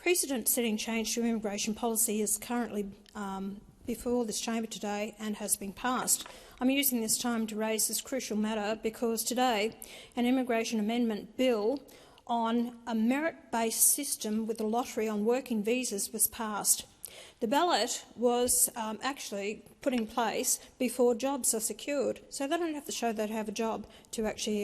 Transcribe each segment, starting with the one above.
precedent-setting change to immigration policy is currently before this chamber today and has been passed. I'm using this time to raise this crucial matter because today an immigration amendment bill on a merit-based system with a lottery on working visas was passed. The ballot was actually put in place before jobs are secured, so they don't have to show they have a job to actually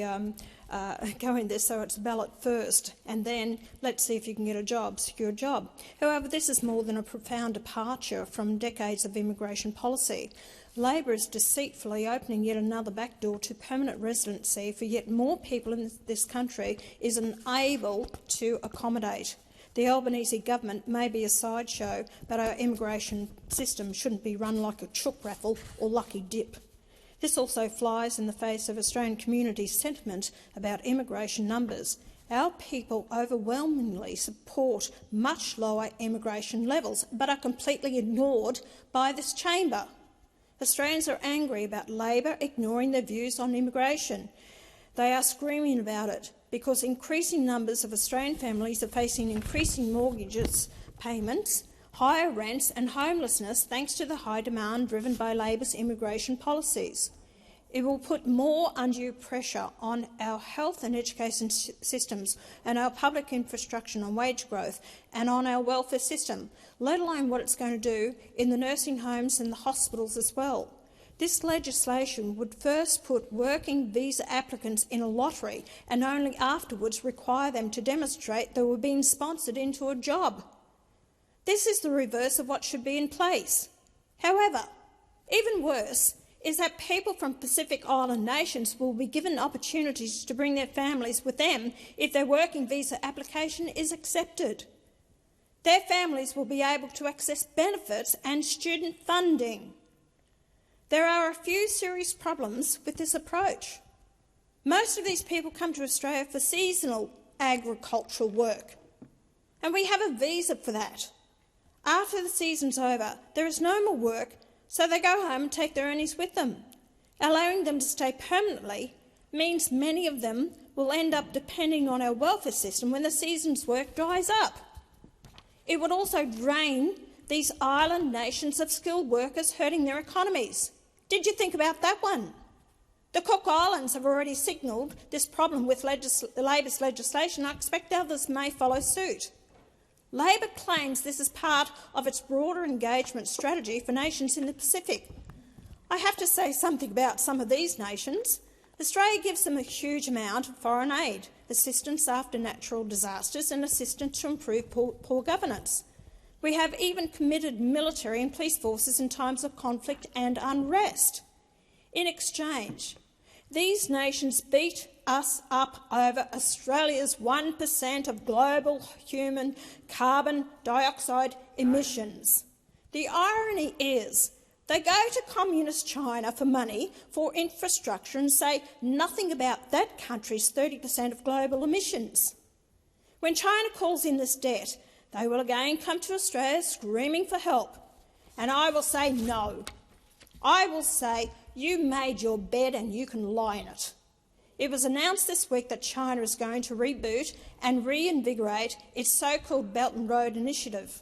go in there. So it's ballot first, and then let's see if you can get a job, secure a job. However, this is more than a profound departure from decades of immigration policy. Labor is deceitfully opening yet another backdoor to permanent residency for yet more people in this country is unable to accommodate. The Albanese government may be a sideshow, but our immigration system shouldn't be run like a chook raffle or lucky dip. This also flies in the face of Australian community sentiment about immigration numbers. Our people overwhelmingly support much lower immigration levels, but are completely ignored by this chamber. Australians are angry about Labor ignoring their views on immigration. They are screaming about it because increasing numbers of Australian families are facing increasing mortgages payments, higher rents and homelessness thanks to the high demand driven by Labor's immigration policies. It will put more undue pressure on our health and education systems and our public infrastructure on wage growth and on our welfare system, let alone what it's going to do in the nursing homes and the hospitals as well. This legislation would first put working visa applicants in a lottery and only afterwards require them to demonstrate they were being sponsored into a job. This is the reverse of what should be in place. However, even worse is that people from Pacific Island nations will be given opportunities to bring their families with them if their working visa application is accepted. Their families will be able to access benefits and student funding. There are a few serious problems with this approach. Most of these people come to Australia for seasonal agricultural work, and we have a visa for that. After the season's over, there is no more work, so they go home and take their earnings with them. Allowing them to stay permanently means many of them will end up depending on our welfare system when the season's work dries up. It would also drain these island nations of skilled workers, hurting their economies. Did you think about that one? The Cook Islands have already signalled this problem with Labor's legislation. I expect others may follow suit. Labor claims this is part of its broader engagement strategy for nations in the Pacific. I have to say something about some of these nations. Australia gives them a huge amount of foreign aid, assistance after natural disasters and assistance to improve poor governance. We have even committed military and police forces in times of conflict and unrest. In exchange, these nations beat us up over Australia's 1% of global human carbon dioxide emissions. The irony is they go to communist China for money for infrastructure and say nothing about that country's 30% of global emissions. When China calls in this debt, they will again come to Australia screaming for help. And I will say no. I will say you made your bed and you can lie in it. It was announced this week that China is going to reboot and reinvigorate its so-called Belt and Road Initiative.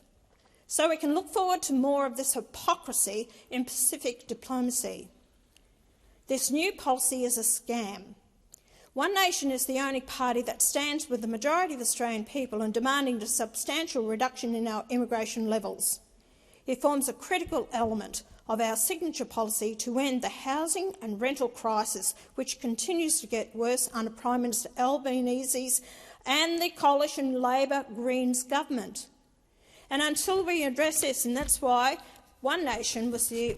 So we can look forward to more of this hypocrisy in Pacific diplomacy. This new policy is a scam. One Nation is the only party that stands with the majority of Australian people in demanding a substantial reduction in our immigration levels. It forms a critical element of our signature policy to end the housing and rental crisis, which continues to get worse under Prime Minister Albanese's and the coalition Labor-Greens government. And until we address this, and that's why One Nation was I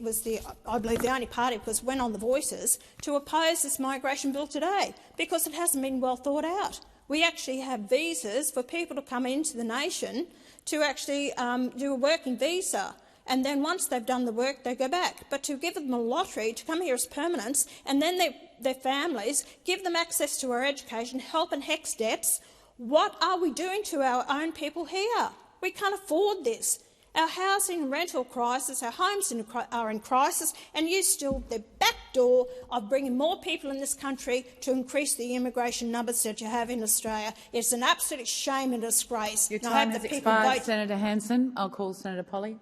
believe, the only party, because went on the Voices, to oppose this migration bill today, because it hasn't been well thought out. We actually have visas for people to come into the nation to actually do a working visa, and then once they've done the work, they go back. But to give them a lottery to come here as permanents, and then their families, give them access to our education, help and HECS debts, what are we doing to our own people here? We can't afford this. Our housing and rental crisis, our homes are in crisis, and you still the back door of bringing more people in this country to increase the immigration numbers that you have in Australia. It's an absolute shame and disgrace. Your time has expired, Senator Hanson. I'll call Senator Polley.